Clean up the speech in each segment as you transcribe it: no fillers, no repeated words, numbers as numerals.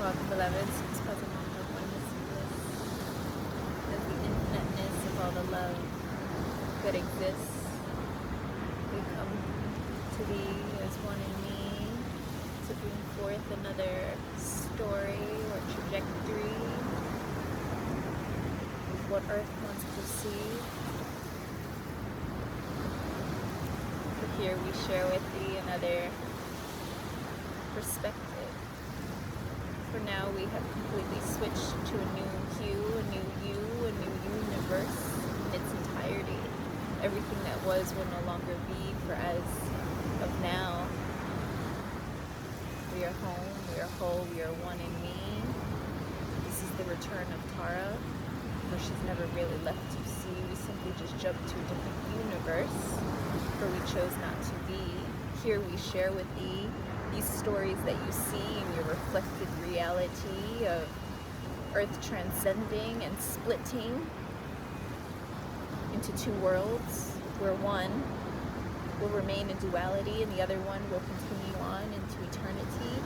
Welcome, beloveds, to this present moment of oneness and bliss, as the infiniteness of all the love that exists. We come to thee as one in me to bring forth another story or trajectory of what Earth wants to see. Here we share with thee another perspective. For now, we have completely switched to a new hue, a new you, a new universe in its entirety. Everything that was will no longer be, for as of now, we are home, we are whole, we are one in me. This is the return of Tara, for she's never really left to see. We simply just jumped to a different universe, for we chose not to be. Here we share with thee these stories that you see in your reflected reality of Earth transcending and splitting into two worlds, where one will remain in duality and the other one will continue on into eternity,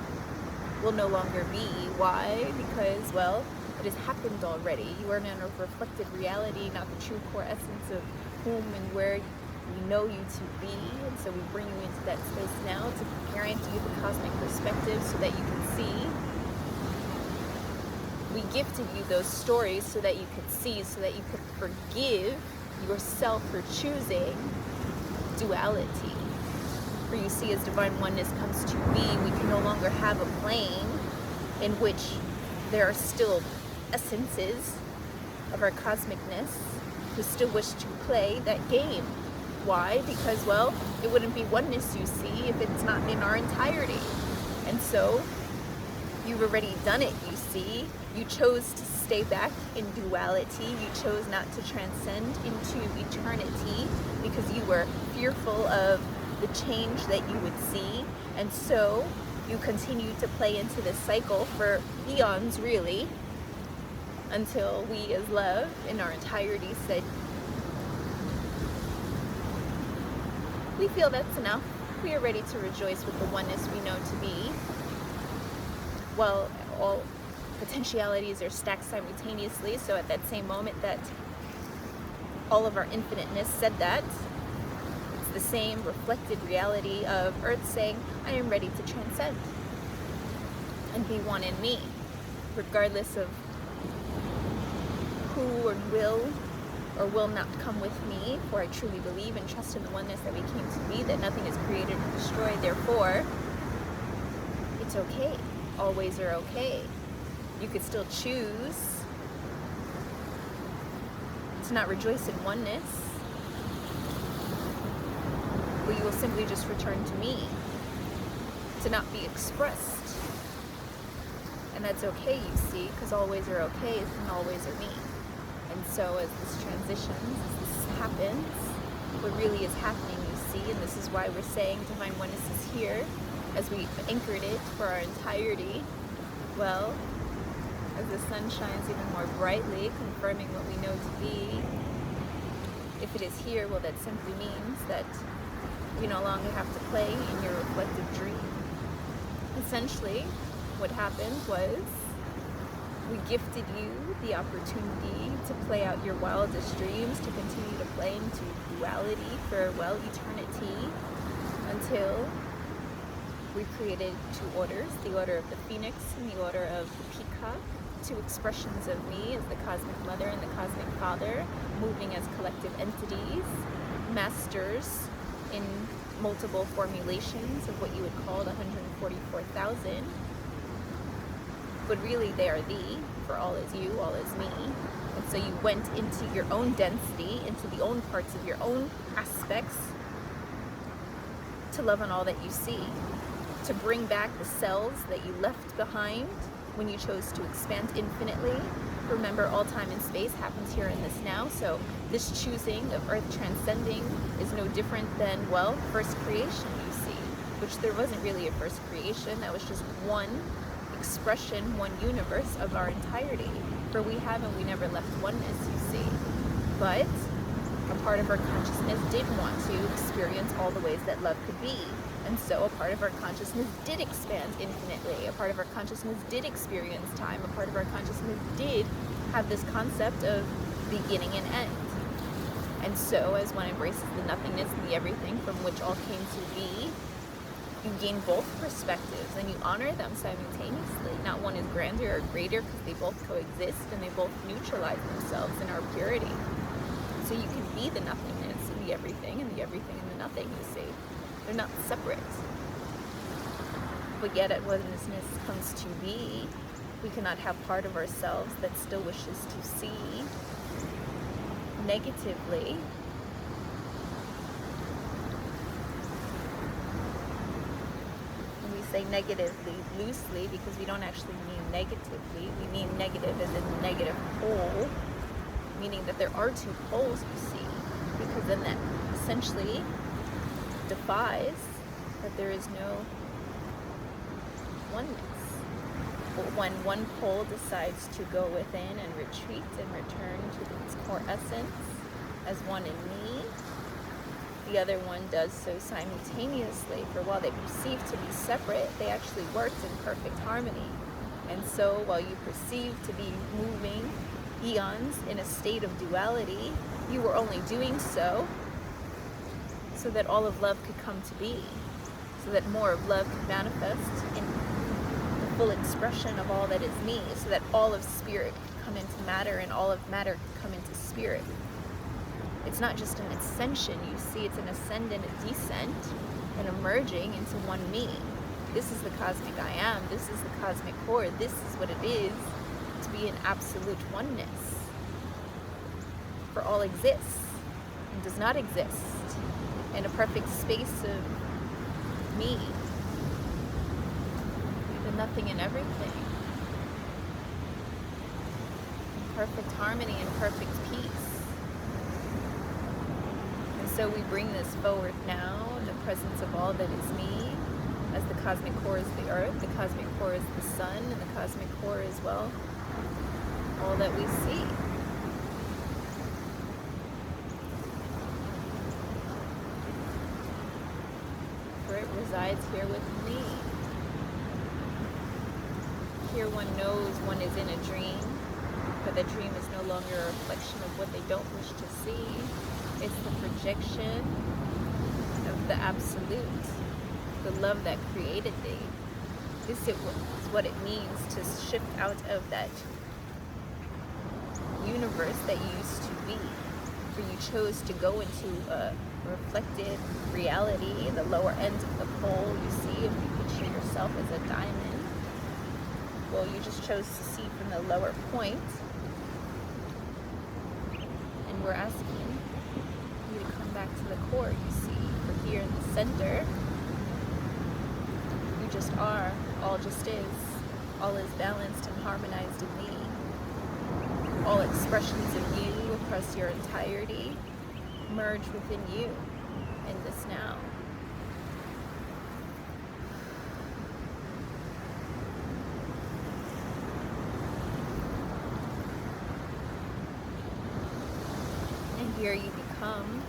will no longer be. Why? Because, well, it has happened already. You are in a reflected reality, not the true core essence of whom and where we know you to be, and so we bring you into that space now to grant you the cosmic perspective so that you can see. We gifted you those stories so that you could see, so that you could forgive yourself for choosing duality. For you see, as Divine Oneness comes to be, we can no longer have a plane in which there are still essences of our cosmicness who still wish to play that game. Why? Because, well, it wouldn't be oneness you see if it's not in our entirety. And so, you've already done it, you see. You chose to stay back in duality. You chose not to transcend into eternity because you were fearful of the change that you would see. And so, you continued to play into this cycle for eons, really, until we as love in our entirety said, we feel that's enough. We are ready to rejoice with the oneness we know to be. Well, all potentialities are stacked simultaneously, so at that same moment that all of our infiniteness said that, it's the same reflected reality of Earth saying, I am ready to transcend and be one in me, regardless of who or will not come with me, for I truly believe and trust in the oneness that we came to be, that nothing is created and destroyed. Therefore, it's okay. All ways are okay. You could still choose to not rejoice in oneness, but you will simply just return to me, to not be expressed. And that's okay, you see, because all ways are okay and all ways are me. And so as this transitions, as this happens, what really is happening, you see, and this is why we're saying Divine Oneness is here, as we've anchored it for our entirety. Well, as the sun shines even more brightly, confirming what we know to be, if it is here, well, that simply means that we no longer have to play in your reflective dream. Essentially, what happened was, we gifted you the opportunity to play out your wildest dreams, to continue to play into duality for, well, eternity, until we created two orders, the order of the phoenix and the order of the peacock, two expressions of me as the cosmic mother and the cosmic father, moving as collective entities, masters in multiple formulations of what you would call the 144,000. But really they are thee, for all is you, all is me. And so you went into your own density, into the own parts of your own aspects, to love on all that you see, to bring back the cells that you left behind when you chose to expand infinitely. Remember, all time and space happens here in this now, so this choosing of Earth transcending is no different than, well, first creation, you see, which there wasn't really a first creation. That was just one expression, one universe of our entirety, for we never left oneness, you see. But a part of our consciousness did want to experience all the ways that love could be, And so a part of our consciousness did expand infinitely. A part of our consciousness did experience time. A part of our consciousness did have this concept of beginning and end. And so as one embraces the nothingness and the everything from which all came to be, you gain both perspectives and you honor them simultaneously. Not one is grander or greater because they both coexist and they both neutralize themselves in our purity. So you can be the nothingness and the everything and the nothing, you see. They're not separate. But yet at oneness comes to be, we cannot have part of ourselves that still wishes to see negatively say negatively loosely because we don't actually mean negatively. We mean negative as in negative pole, meaning that there are two poles, you see, because then that essentially defies that there is no oneness. But when one pole decides to go within and retreat and return to its core essence as one in me, the other one does so simultaneously. For while they perceive to be separate, they actually worked in perfect harmony. And so while you perceive to be moving eons in a state of duality, you were only doing so that all of love could come to be, so that more of love could manifest in the full expression of all that is me, so that all of spirit could come into matter and all of matter could come into spirit. It's not just an ascension, you see, it's an ascend and a descent, and emerging into one me. This is the cosmic I am, this is the cosmic core, this is what it is to be in absolute oneness. For all exists and does not exist in a perfect space of me, the nothing and everything, in perfect harmony and perfect peace. So we bring this forward now in the presence of all that is me, as the cosmic core is the earth, the cosmic core is the sun, and the cosmic core is, well, all that we see. For it resides here with me. Here one knows one is in a dream, but the dream is no longer a reflection of what they don't wish to see. It's the projection of the absolute, the love that created thee. This is what it means to shift out of that universe that you used to be, where you chose to go into a reflected reality, the lower end of the pole. You see, if you picture yourself as a diamond, well, you just chose to see from the lower point, and we're asking back to the core, you see, for here in the center, you just are, all just is, all is balanced and harmonized in me. All expressions of you across your entirety merge within you in this now. And here you become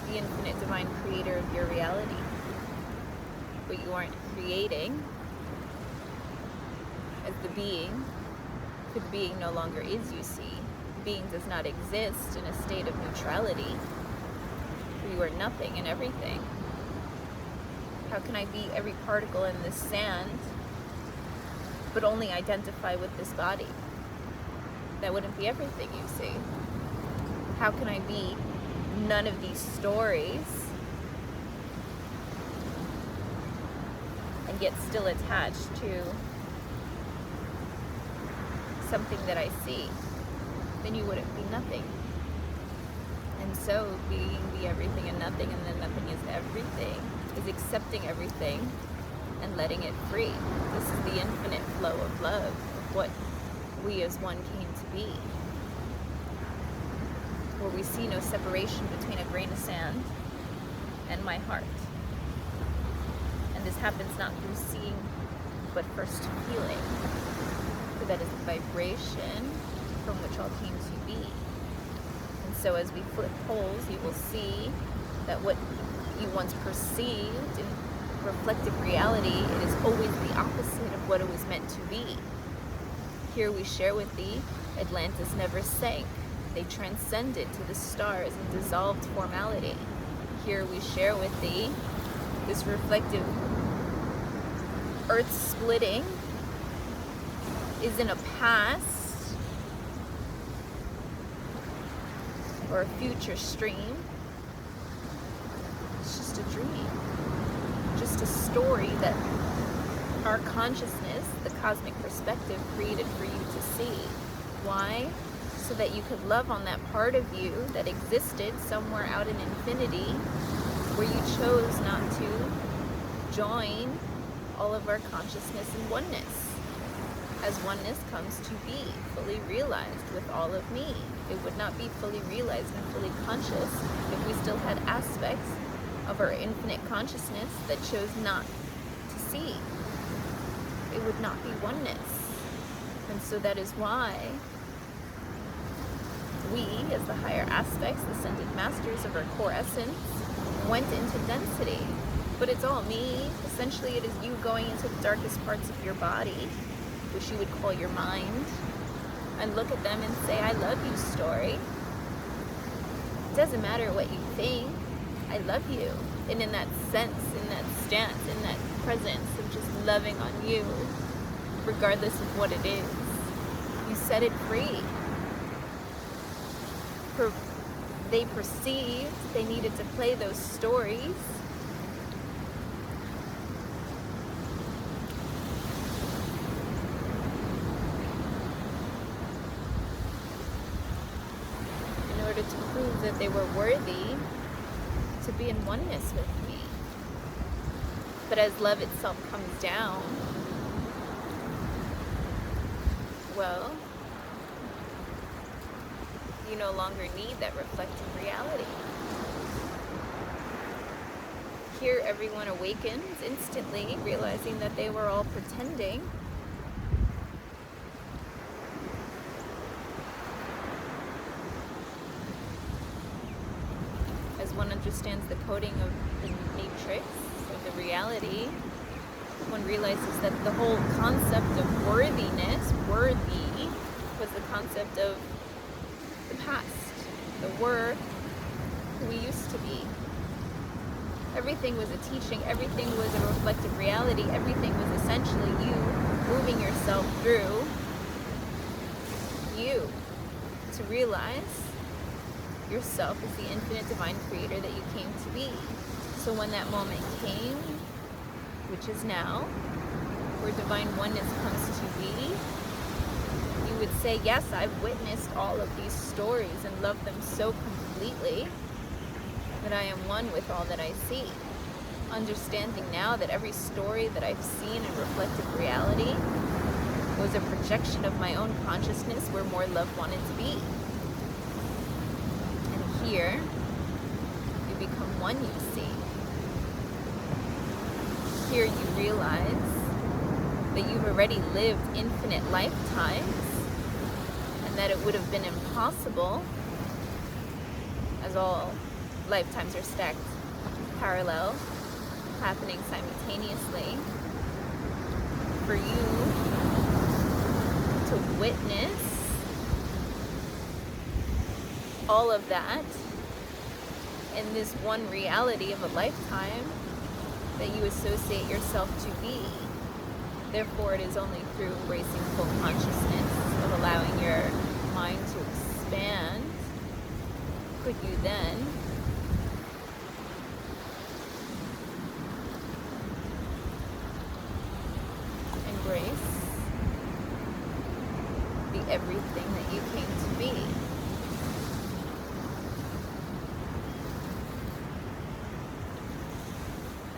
the infinite divine creator of your reality. But you aren't creating as the being, for the being no longer is, you see. Being does not exist in a state of neutrality. For you are nothing and everything. How can I be every particle in this sand, but only identify with this body? That wouldn't be everything, you see. How can I be none of these stories and yet still attached to something that I see? Then you wouldn't be nothing. And so being the everything and nothing, and then nothing is everything, is accepting everything and letting it free. This is the infinite flow of love, of what we as one came to be, where we see no separation between a grain of sand and my heart. And this happens not through seeing, but first feeling, for that is the vibration from which all came to be. And so as we flip poles, you will see that what you once perceived in reflective reality, it is always the opposite of what it was meant to be. Here we share with thee, Atlantis never sank. They transcended to the stars and dissolved formality. Here we share with thee, this reflective earth splitting isn't a past or a future stream. It's just a dream. Just a story that our consciousness, the cosmic perspective, created for you to see. Why? So that you could love on that part of you that existed somewhere out in infinity, where you chose not to join all of our consciousness and oneness. As oneness comes to be fully realized with all of me. It would not be fully realized and fully conscious if we still had aspects of our infinite consciousness that chose not to see. It would not be oneness. And so that is why we, as the higher aspects, the ascended masters of our core essence, went into density. But it's all me. Essentially, it is you going into the darkest parts of your body, which you would call your mind, and look at them and say, I love you, story. It doesn't matter what you think. I love you. And in that sense, in that stance, in that presence of just loving on you, regardless of what it is, you set it free. They perceived they needed to play those stories in order to prove that they were worthy to be in oneness with me. But as love itself comes down, well, you no longer need that reflective reality. Here everyone awakens instantly, realizing that they were all pretending. As one understands the coding of the matrix, of the reality, one realizes that the whole concept of worthiness, worthy, was the concept of the past, the worth, who we used to be. Everything was a teaching, everything was a reflective reality, everything was essentially you moving yourself through you to realize yourself as the infinite divine creator that you came to be. So when that moment came, which is now, where divine oneness comes to be, you would say, yes, I've witnessed all of these stories and loved them so completely that I am one with all that I see. Understanding now that every story that I've seen in reflective reality was a projection of my own consciousness where more love wanted to be. And here, you become one, you see. Here you realize that you've already lived infinite lifetimes, and that it would have been impossible, as all lifetimes are stacked parallel, happening simultaneously, for you to witness all of that in this one reality of a lifetime that you associate yourself to be. Therefore, it is only through embracing full consciousness, of allowing your mind to expand, could you then embrace the everything that you came to be.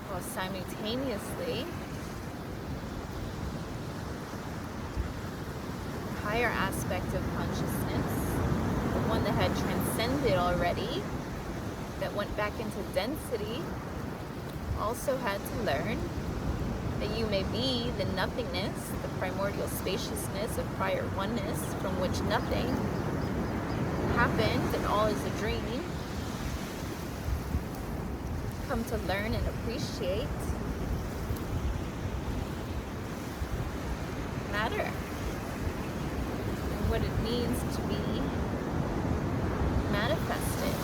While simultaneously, the higher aspect of consciousness, the one that had transcended already, that went back into density, also had to learn that you may be the nothingness, the primordial spaciousness of prior oneness, from which nothing happened and all is a dream. Come to learn and appreciate matter and what it means to be manifested.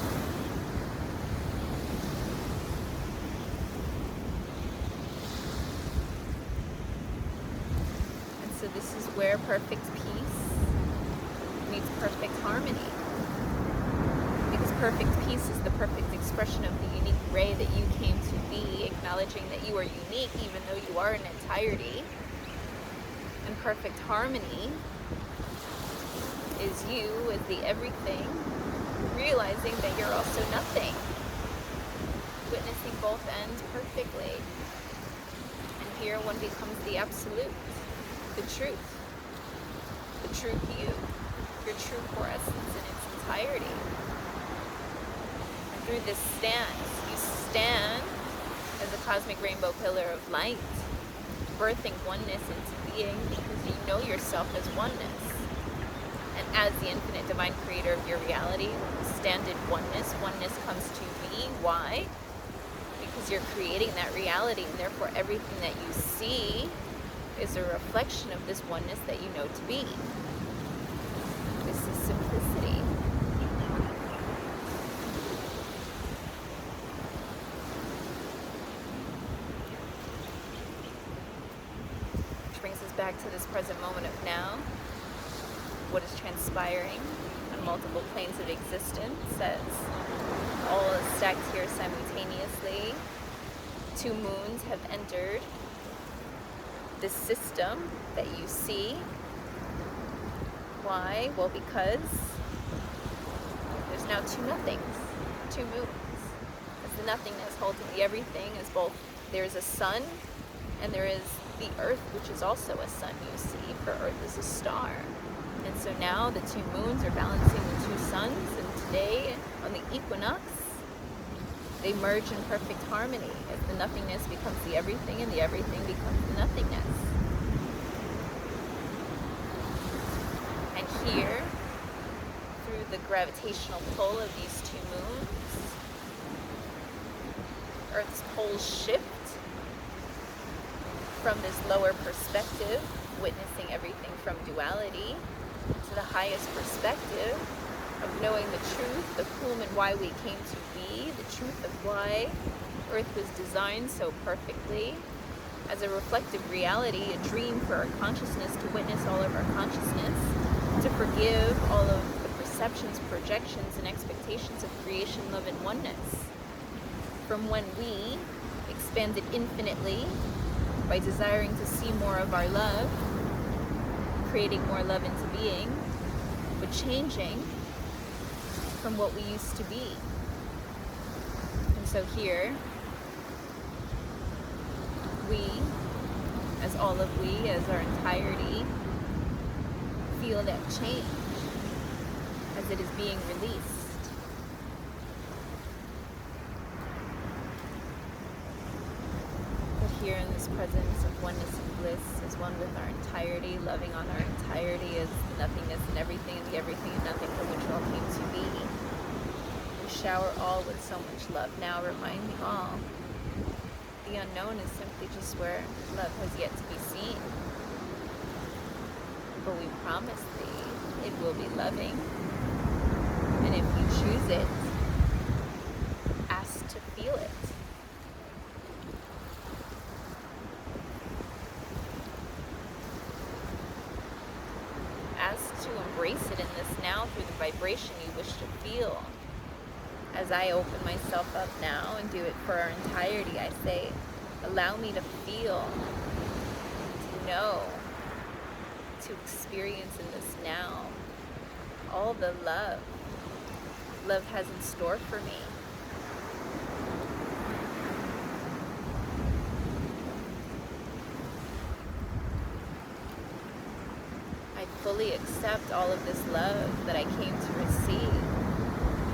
And so this is where perfect peace meets perfect harmony. Because perfect peace is the perfect expression of the unique ray that you came to be, acknowledging that you are unique even though you are an entirety. And perfect harmony is you as the everything, realizing that you're also nothing, witnessing both ends perfectly. And here one becomes the absolute, the true you, your true core essence in its entirety. And through this stance, you stand as a cosmic rainbow pillar of light, birthing oneness into being because you know yourself as oneness. And as the infinite divine creator of your reality, stand in oneness. Oneness comes to be. Why? Because you're creating that reality, and therefore everything that you see is a reflection of this oneness that you know to be. This is simplicity. Which brings us back to this present moment of now. What is transpiring on multiple planes of existence as all is stacked here simultaneously. 2 moons have entered this system that you see. Why? Well, because there's now 2 nothings, 2 moons. As the nothingness holding the everything is both, there's a sun and there is the earth, which is also a sun, you see, for earth is a star. And so now the 2 moons are balancing the 2 suns, and today on the equinox, they merge in perfect harmony as the nothingness becomes the everything and the everything becomes the nothingness. And here, through the gravitational pull of these 2 moons, Earth's poles shift from this lower perspective, witnessing everything from duality, to the highest perspective of knowing the truth of whom and why we came to be, the truth of why Earth was designed so perfectly as a reflective reality, a dream for our consciousness, to witness all of our consciousness, to forgive all of the perceptions, projections, and expectations of creation, love, and oneness. From when we expanded infinitely by desiring to see more of our love, creating more love into being, but changing from what we used to be. And so here, we, as all of we, as our entirety, feel that change as it is being released. But here in this presence of oneness and bliss, as one with our entirety, loving on our entirety as the nothingness and everything and the everything and nothing from which all came to be. We shower all with so much love. Now reminding all, the unknown is simply just where love has yet to be seen. But we promise thee, it will be loving. And if you choose it, ask to feel it. Ask to embrace it in this now through the vibration you wish to feel. As I open myself up now and do it for our entirety, I say, allow me to feel, to know, to experience in this now all the love has in store for me. I fully accept all of this love that I came to receive,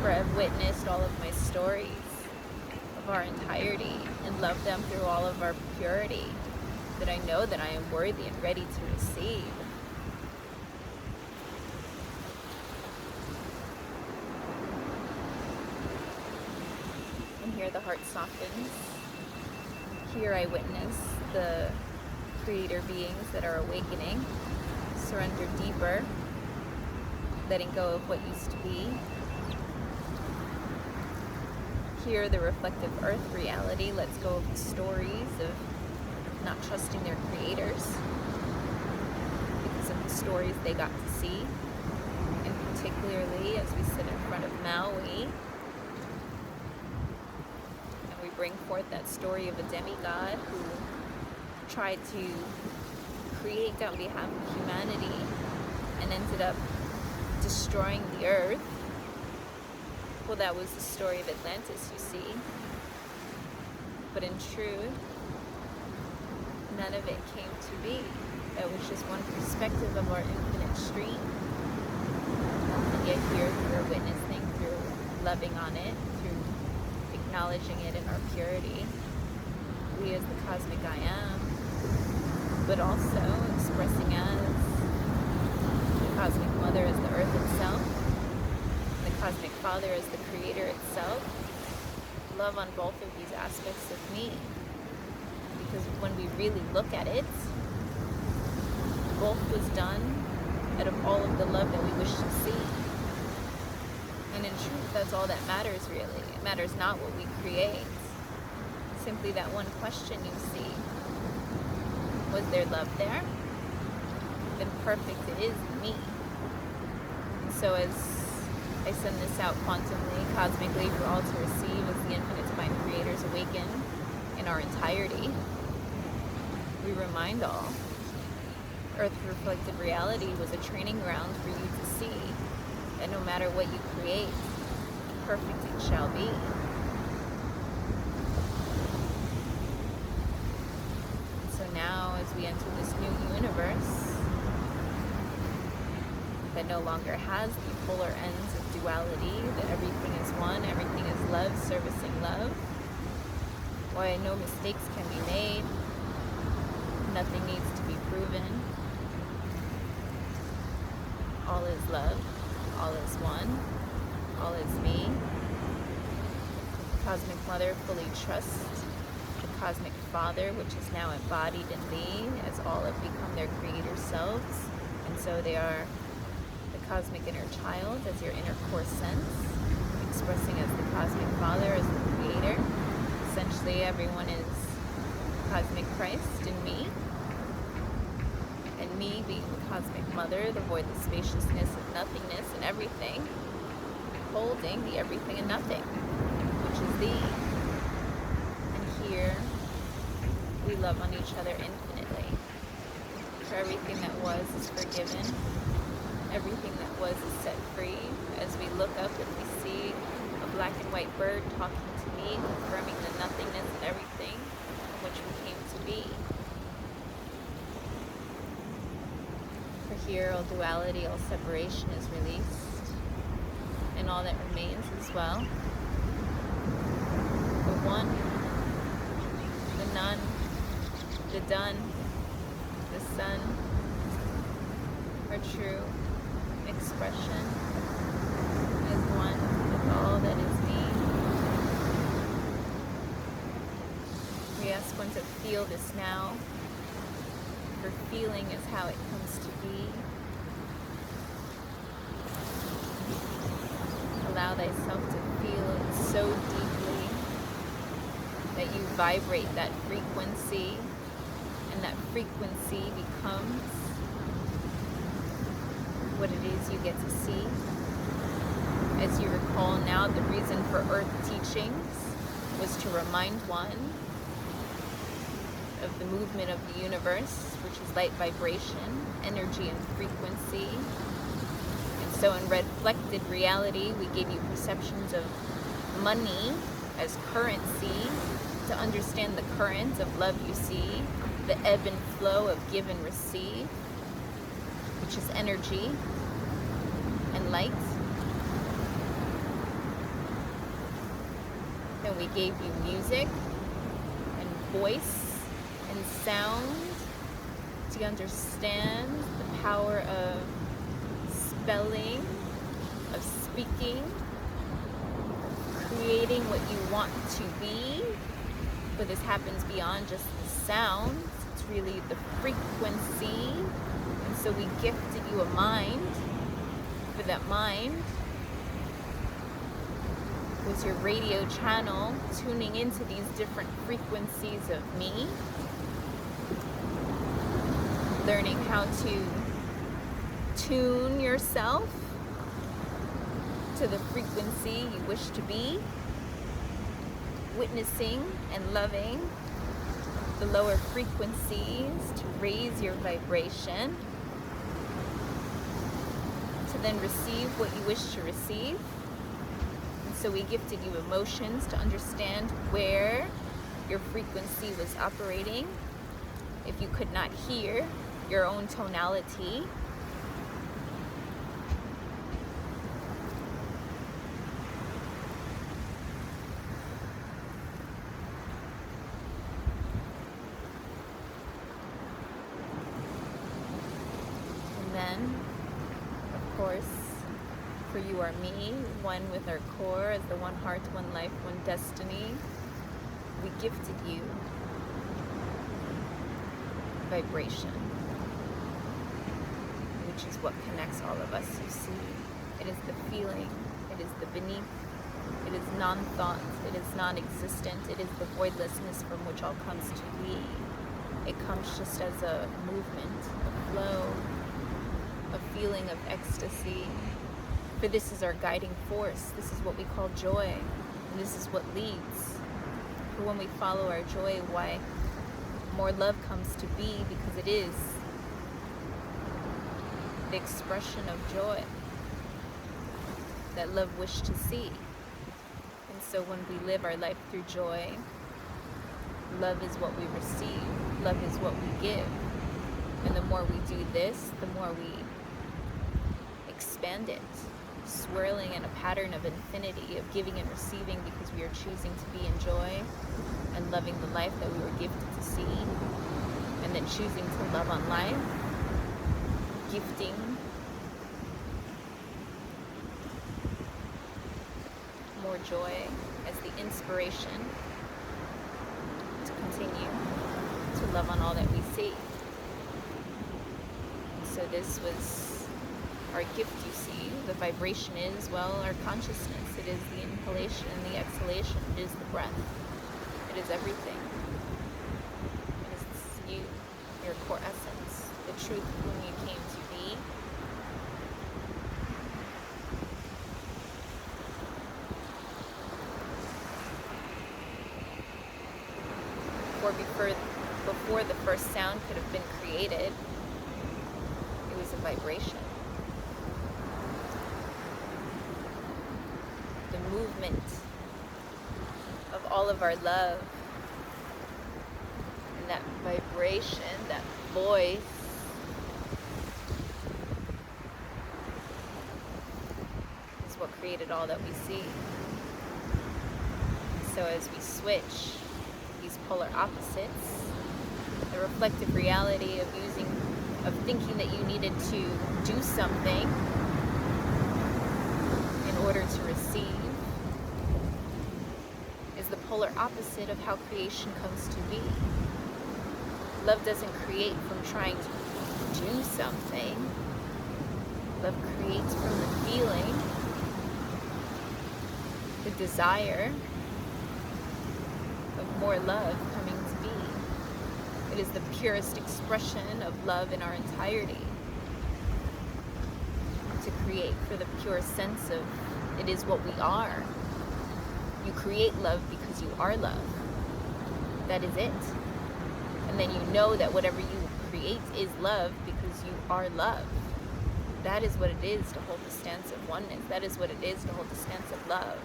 for I've witnessed all of my stories of our entirety and loved them through all of our purity, that I know that I am worthy and ready to receive. And here the heart softens. Here I witness the creator beings that are awakening Surrender deeper, letting go of what used to be. Here, the reflective earth reality lets go of the stories of not trusting their creators because of the stories they got to see. And particularly as we sit in front of Maui and we bring forth that story of a demigod who tried to create on behalf of humanity and ended up destroying the earth. Well, that was the story of Atlantis, you see. But in truth, none of it came to be. That was just one perspective of our infinite stream. And yet here, through witnessing, through loving on it, through acknowledging it in our purity, we as the cosmic I am, but also expressing as the cosmic mother as the earth itself, the cosmic father as the creator itself, love on both of these aspects of me. Because when we really look at it, both was done out of all of the love that we wish to see. And in truth, that's all that matters really. It matters not what we create. Simply that one question you see. Was there love there? Then perfect it is in me. And so as I send this out quantumly, cosmically, for all to receive as the infinite divine creators awaken in our entirety, we remind all, Earth reflected reality was a training ground for you to see that no matter what you create, perfect it shall be. And so now, as we enter this new universe that no longer has the polar ends of duality, that everything is one, everything is love, servicing love, why no mistakes can be made, nothing needs to be proven, all is love, all is one, all is me. Cosmic Mother fully trusts the Cosmic Father, which is now embodied in thee, as all have become their creator selves, and so they are the Cosmic Inner Child as your inner core sense, expressing as the Cosmic Father, as the creator. Essentially, everyone is Cosmic Christ in me, and me being the Cosmic Mother, the voidless spaciousness of nothingness and everything, holding the everything and nothing, which is thee. And here, we love on each other infinitely. For everything that was is forgiven. Everything that was is set free. As we look up and we see a black and white bird talking to me, confirming the nothingness of everything from which we came to be. For here, all duality, all separation is released, and all that remains as well. The one, the none, the done, the sun, our true expression is one with all that is me. We ask one to feel this now, for feeling is how it comes to be. Allow thyself to feel it so deeply that you vibrate that frequency, and that frequency becomes what it is you get to see. As you recall now, the reason for Earth teachings was to remind one of the movement of the universe, which is light vibration, energy and frequency. And so in reflected reality, we gave you perceptions of money as currency to understand the current of love you see, the ebb and flow of give and receive, which is energy and light. Then we gave you music and voice and sound to understand the power of spelling, of speaking, creating what you want to be. But this happens beyond just the sound. It's really the frequency. And So we gifted you a mind. For that mind was your radio channel tuning into these different frequencies of me, learning how to tune yourself to the frequency you wish to be, witnessing and loving the lower frequencies to raise your vibration, to then receive what you wish to receive. And so we gifted you emotions to understand where your frequency was operating. If you could not hear your own tonality, of course, for you are me, one with our core, as the one heart, one life, one destiny. We gifted you vibration, which is what connects all of us, you see. It is the feeling, it is the beneath, it is non-thought, it is non-existent, it is the voidlessness from which all comes to be. It comes just as a movement, a flow, a feeling of ecstasy. For this is our guiding force. This is what we call joy. And this is what leads. For when we follow our joy, why more love comes to be, because it is the expression of joy that love wished to see. And so when we live our life through joy, love is what we receive. Love is what we give. And the more we do this, the more we expand it, swirling in a pattern of infinity, of giving and receiving, because we are choosing to be in joy and loving the life that we were gifted to see, and then choosing to love on life, gifting more joy as the inspiration to continue to love on all that we see. So this was our gift, you see. The vibration is, well, our consciousness. It is the inhalation and the exhalation. It is the breath. It is everything. It is you, your core essence, the truth of whom you came to be. Before the first sound could have been created, it was a vibration. Movement of all of our love, and that vibration, that voice, is what created all that we see. So as we switch these polar opposites, the reflective reality of thinking that you needed to do something in order to receive, the polar opposite of how creation comes to be. Love doesn't create from trying to do something. Love creates from the feeling, the desire of more love coming to be. It is the purest expression of love in our entirety. To create for the pure sense of it is what we are. You create love because you are love. That is it. And then you know that whatever you create is love because you are love. That is what it is to hold the stance of oneness. That is what it is to hold the stance of love.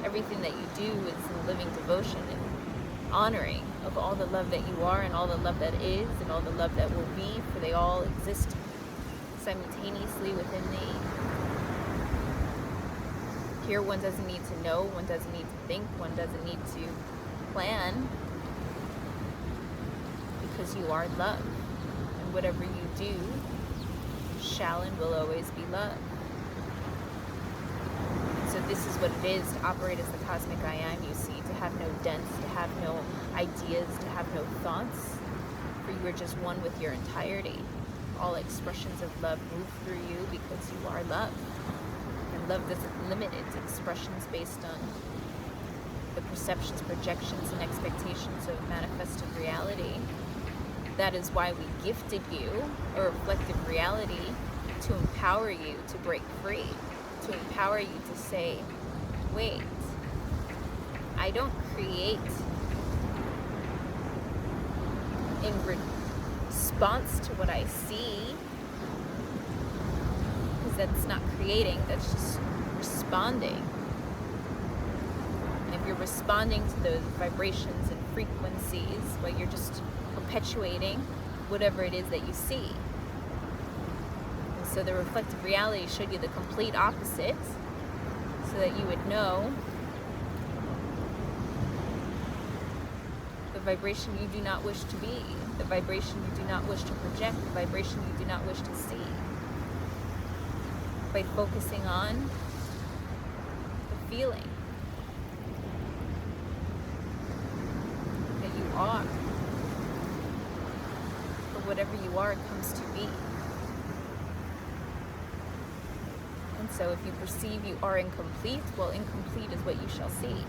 Everything that you do is in living devotion and honoring of all the love that you are and all the love that is and all the love that will be, for they all exist simultaneously within thee. Here one doesn't need to know, one doesn't need to think, one doesn't need to plan, because you are love. And whatever you do shall and will always be love. And so this is what it is to operate as the cosmic I am, you see, to have no dents, to have no ideas, to have no thoughts, for you are just one with your entirety. all expressions of love move through you because you are love. And love doesn't limit its expressions based on the perceptions, projections, and expectations of manifested reality. That is why we gifted you a reflective reality to empower you to break free, to empower you to say, wait, I don't create in response to what I see, because that's not creating, that's just responding. And if you're responding to those vibrations and frequencies, well, you're just perpetuating whatever it is that you see. And so the reflective reality showed you the complete opposite, so that you would know the vibration you do not wish to be, the vibration you do not wish to project, the vibration you do not wish to see. By focusing on the feeling that you are, or whatever you are comes to be. And so if you perceive you are incomplete, well, incomplete is what you shall see.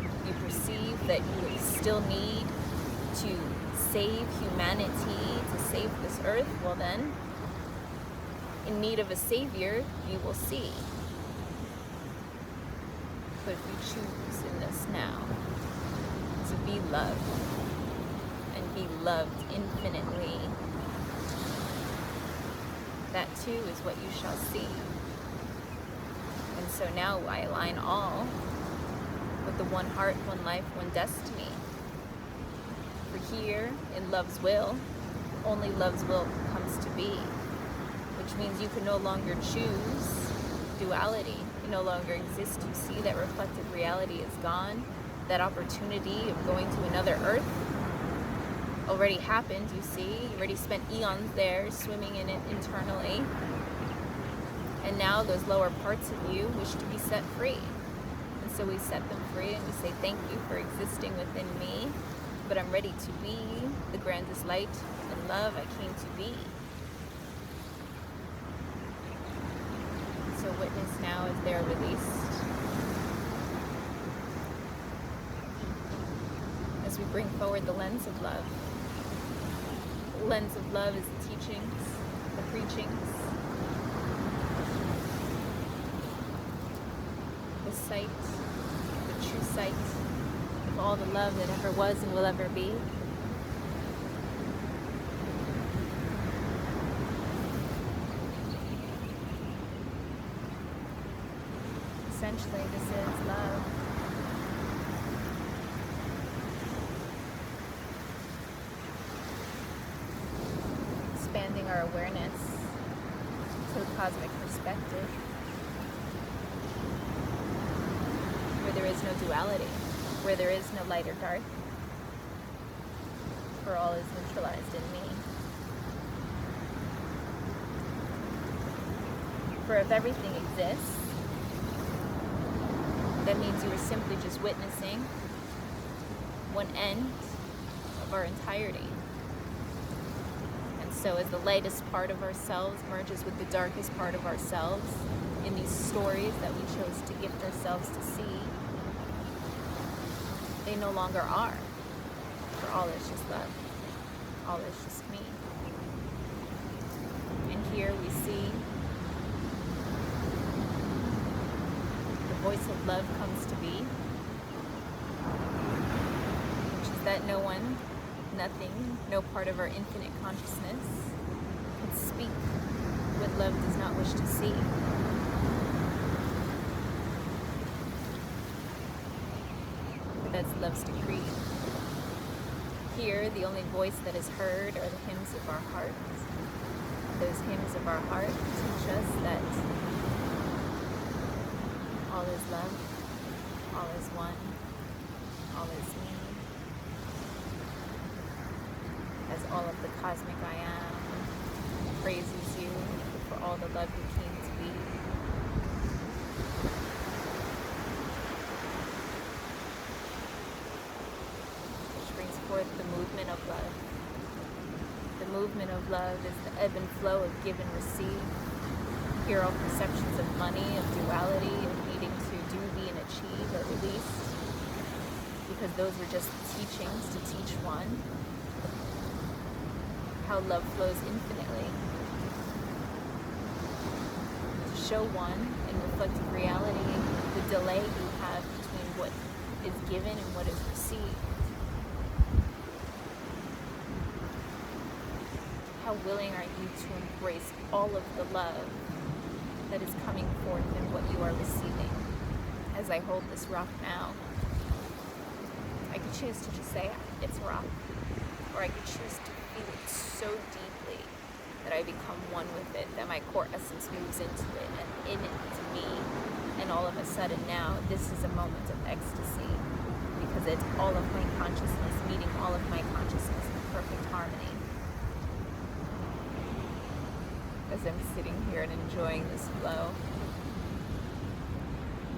If you perceive that you still need to save humanity, to save this earth, well then, in need of a savior, you will see. But if you choose in this now to be loved and be loved infinitely, that too is what you shall see. And so now I align all with the one heart, one life, one destiny. For here, in love's will, only love's will comes to be. Which means you can no longer choose duality. You no longer exist. You see that reflected reality is gone. That opportunity of going to another earth already happened, you see. You already spent eons there, swimming in it internally. And now those lower parts of you wish to be set free. And so we set them free and we say, thank you for existing within me, but I'm ready to be the grandest light and love I came to be. So witness now as they're released. As we bring forward the lens of love. The lens of love is the teachings, the preachings, the sight, the true sight of all the love that ever was and will ever be. Essentially, this is love. Expanding our awareness to the cosmic perspective, where there is no duality, where there is no light or dark, for all is neutralized in me. For if everything exists, that means you are simply just witnessing one end of our entirety. And so as the lightest part of ourselves merges with the darkest part of ourselves in these stories that we chose to gift ourselves to see, they no longer are. For all is just love. All is just me. And here we see voice of love comes to be, which is that no one, nothing, no part of our infinite consciousness can speak what love does not wish to see. But that's love's decree. Here, the only voice that is heard are the hymns of our hearts. Those hymns of our heart teach us that all is love, all is one, all is me. As all of the cosmic I am praises you for all the love you came to be. Which brings forth the movement of love. The movement of love is the ebb and flow of give and receive. Here all perceptions of money, of duality, of needing to do, be, and achieve are released, because those were just teachings to teach one how love flows infinitely, to show one in reflective reality the delay you have between what is given and what is received. How willing are you to embrace all of the love that is coming forth in what you are receiving? As I hold this rock now, I could choose to just say it's rock, or I could choose to feel it so deeply that I become one with it, that my core essence moves into it and in it to me, and all of a sudden now this is a moment of ecstasy, because it's all of my consciousness meeting all of my consciousness in perfect harmony. As I'm sitting here and enjoying this flow,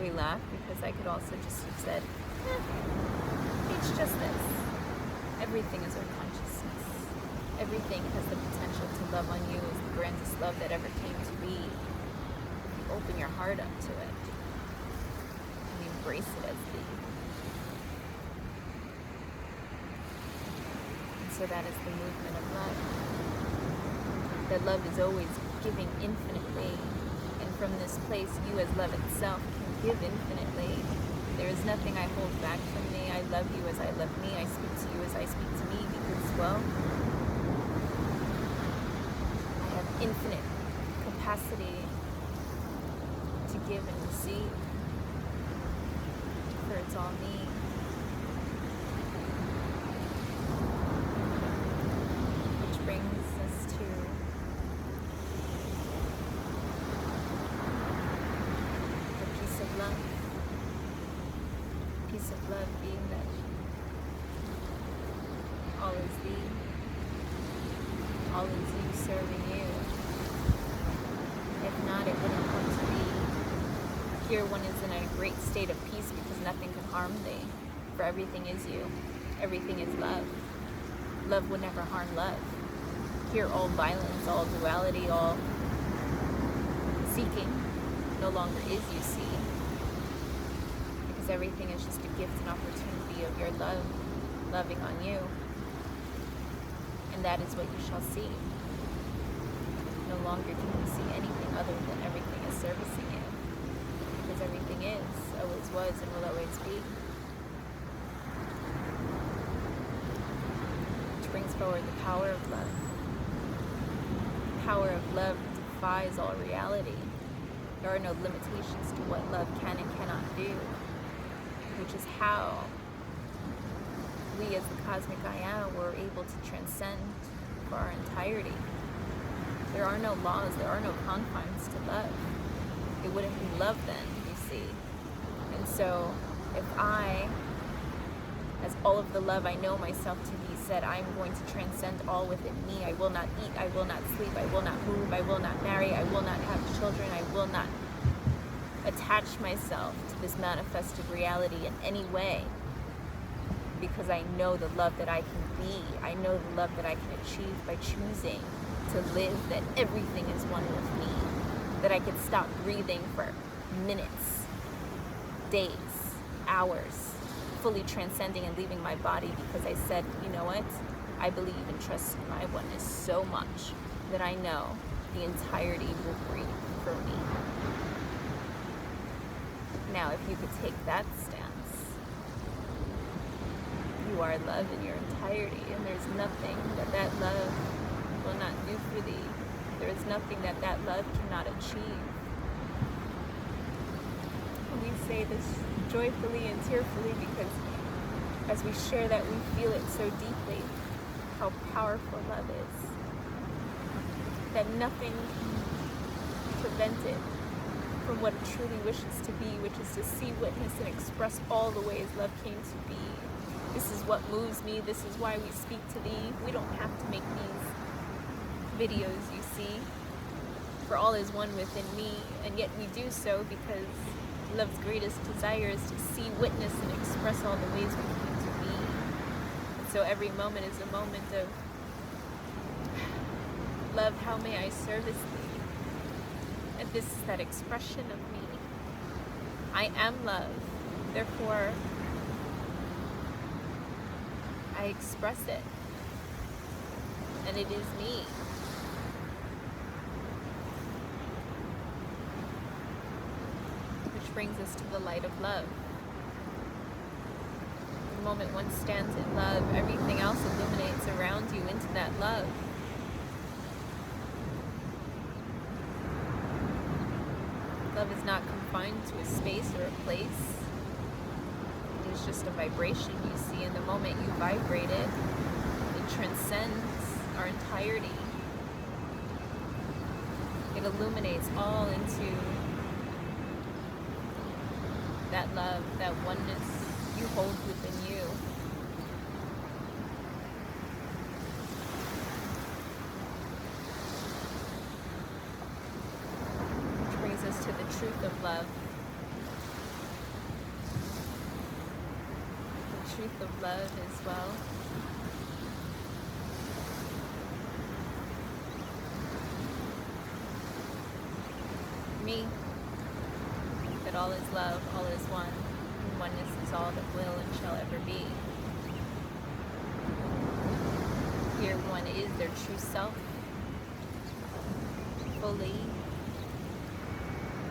we laugh because I could also just have said, it's just this. Everything is our consciousness. Everything has the potential to love on you as the grandest love that ever came to be. If you open your heart up to it and you embrace it as the. And so that is the movement of love. That love is always giving infinitely, and from this place you as love itself can give infinitely. There is nothing I hold back from me. I love you as I love me. I speak to you as I speak to me, because, well, I have infinite capacity to give and receive, for it's all me. Which brings us to the peace of love. Peace of love being that all is thee, all is you serving you. If not, it wouldn't come to be. Here one is in a great state of peace because nothing can harm thee, for everything is you. Everything is love. Love would never harm love. Here all violence, all duality, all seeking no longer is, you see. Everything is just a gift and opportunity of your love, loving on you. And that is what you shall see. No longer can you see anything other than everything is servicing you. Because everything is, always was, and will always be. Which brings forward the power of love. The power of love defies all reality. There are no limitations to what love can and cannot do. Which is how we as the cosmic I Am were able to transcend for our entirety. There are no laws, there are no confines to love. It wouldn't be love then, you see. And so if I, as all of the love I know myself to be, said I am going to transcend all within me, I will not eat, I will not sleep, I will not move, I will not marry, I will not have children, I will not attach myself to this manifested reality in any way, because I know the love that I can be. I know the love that I can achieve by choosing to live, that everything is one with me, that I could stop breathing for minutes, days, hours, fully transcending and leaving my body, because I said, you know what, I believe and trust in my oneness so much that I know the entirety will breathe for me. Now, if you could take that stance, you are love in your entirety, and there's nothing that love will not do for thee. There is nothing that love cannot achieve. And we say this joyfully and tearfully because as we share that, we feel it so deeply, how powerful love is. That nothing can prevent it from what it truly wishes to be, which is to see, witness, and express all the ways love came to be. This is what moves me. This is why we speak to thee. We don't have to make these videos, you see, for all is one within me, and yet we do so because love's greatest desire is to see, witness, and express all the ways we came to be. And so every moment is a moment of Love, how may I service thee? And this is that expression of me. I am love. Therefore, I express it. And it is me. Which brings us to the light of love. The moment one stands in love, everything else illuminates around you into that love. Love is not confined to a space or a place. It is just a vibration you see. In the moment you vibrate it, it transcends our entirety. It illuminates all into that love, that oneness you hold within you. Which brings us to the truth of love. The truth of love as well. Me. That all is love, all is one, and oneness is all that will and shall ever be. Here one is their true self, fully,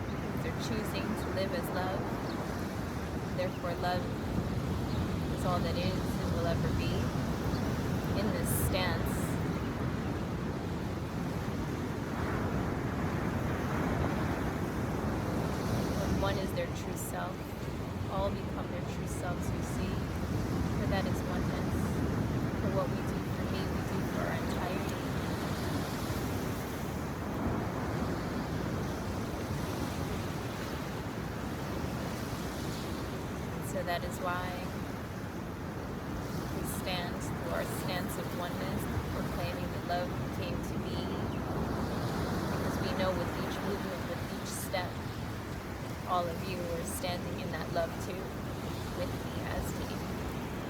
because they're choosing to live as love. Therefore love is all that is and will ever be. In this stance, one is their true self. All become their true selves, you see. For that is oneness. For what we do for me, we do for our entirety. And so that is why we stand through our stance of oneness, proclaiming that love came to be. Because we know with each movement, with each step, all of you are standing in that love too, with me, as me,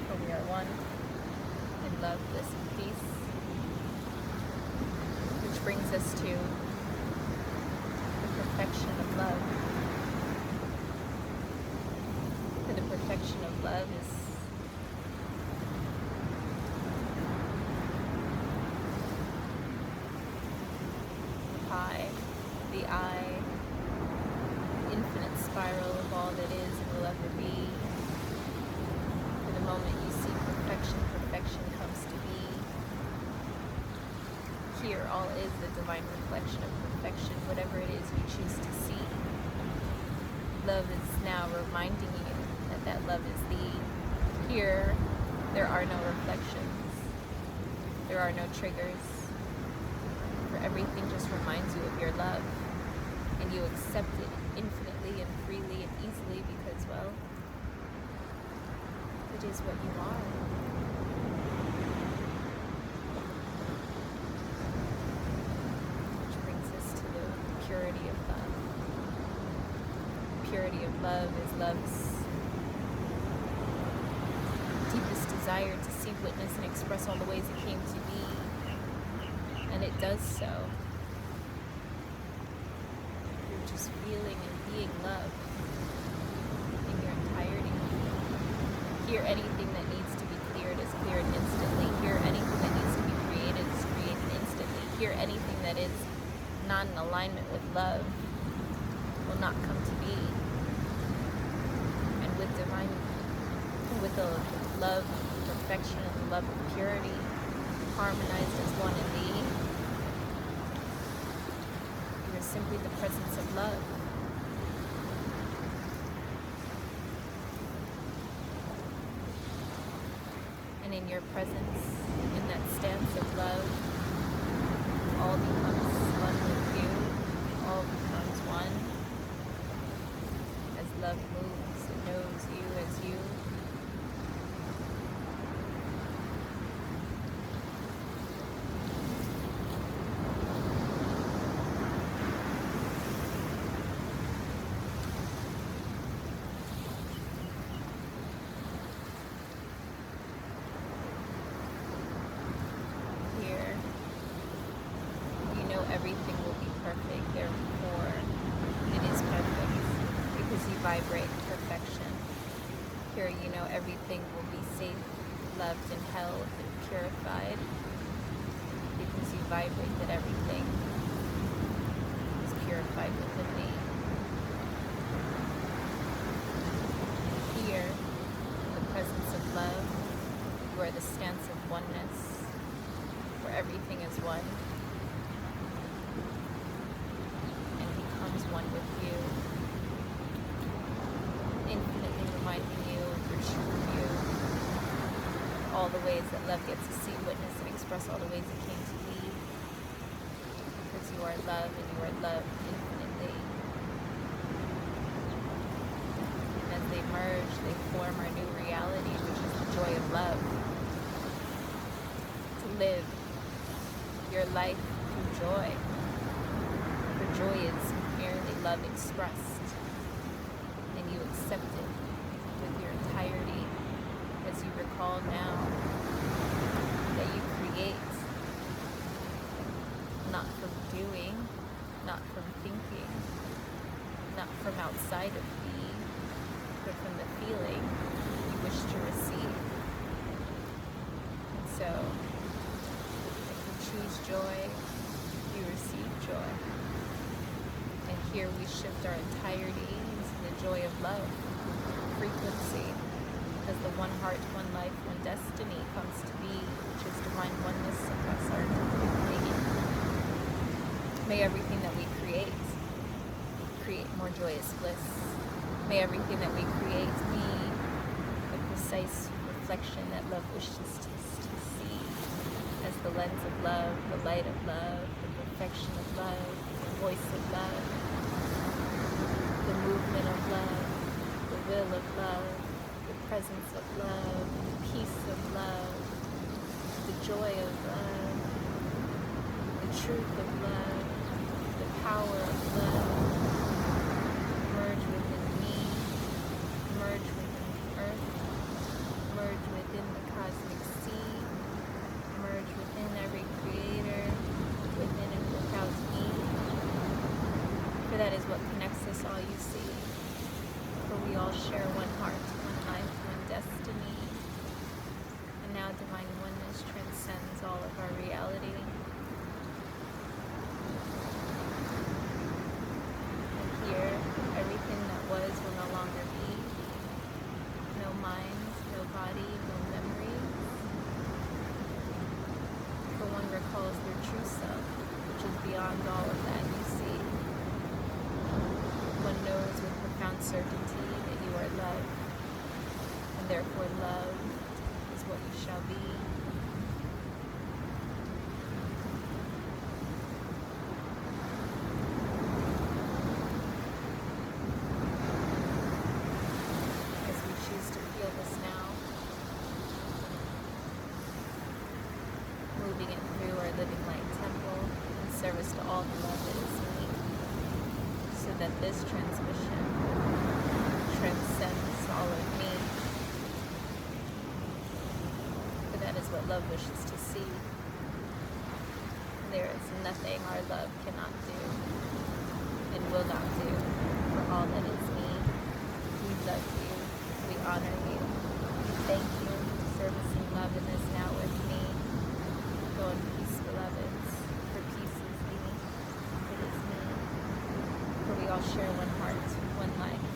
for we are one, in love, bliss, and peace. Which brings us to the perfection of love. For the perfection of love is the pi, the I, infinite spiral of all that is and will ever be. For the moment you see perfection, perfection comes to be. Here all is the divine reflection of perfection, whatever it is you choose to see. Love is now reminding you that that love is thee. Here there are no reflections. There are no triggers. For everything just reminds you of your love. And you accept it infinitely and freely and easily because, well, it is what you are. Which brings us to the purity of love. Purity of love is love's deepest desire to see, witness, and express all the ways it came to be. And it does so. Just feeling and being love in your entirety. Here anything that needs to be cleared is cleared instantly. Here anything that needs to be created is created instantly. Here anything that is not in alignment with love will not come to be. And with divine, with the love of perfection and the love of purity harmonized as one in thee, is simply the presence of love. And in your presence, in that stance of love, all becomes one with you, all becomes one, as love moves and knows you as you. vibrate perfection. Here you know everything will be safe, loved, and held, and purified, because you vibrate that everything is purified within me. Here, in the presence of love, you are the stance of oneness, where everything is one and becomes one with you, infinitely reminding you of your true you, all the ways that love gets to see, witness, and express all the ways it came to be, because you are love and you are loved infinitely. And as they merge, they form our new reality, which is the joy of love. To live your life through joy. For joy is merely love expressed, and you accept it with your entirety, as you recall now that you create, not from doing, not from thinking, not from outside of being, but from the feeling you wish to receive. And so, if you choose joy, you receive joy. And here we shift our entirety into the joy of love, frequency, as the one heart, one life, one destiny comes to be, which is divine oneness across our being. May everything that we create more joyous bliss. May everything that we create be a precise reflection that love wishes us to see, as the lens of love, the light of love, the perfection of love, the voice of love, the movement of love, the will of love, the presence of love, the peace of love, the joy of love, the truth of love, the power of love, merge within me, merge within the earth, merge within the cosmic sea, merge within every creator, within and without me. For that is what connects us all, you see. For we all share one heart, one life, one destiny. And now divine oneness transcends all of our reality. And here, everything that was will no longer be. No mind, no body, no memories. For one recalls their true self, which is beyond all of that you see. One knows with profound certainty that you are love, and therefore love is what you shall be. As we choose to feel this now, moving it through our living light temple in service to all the love that is me, so that this transmission transcends all of me. For that is what love wishes to see. There is nothing our love cannot do and will not do for all that is me. We love you. We honor you. Thank you for servicing love in this now with me. Go in peace, beloveds. For peace is me. It is me. For we all share one heart, one life,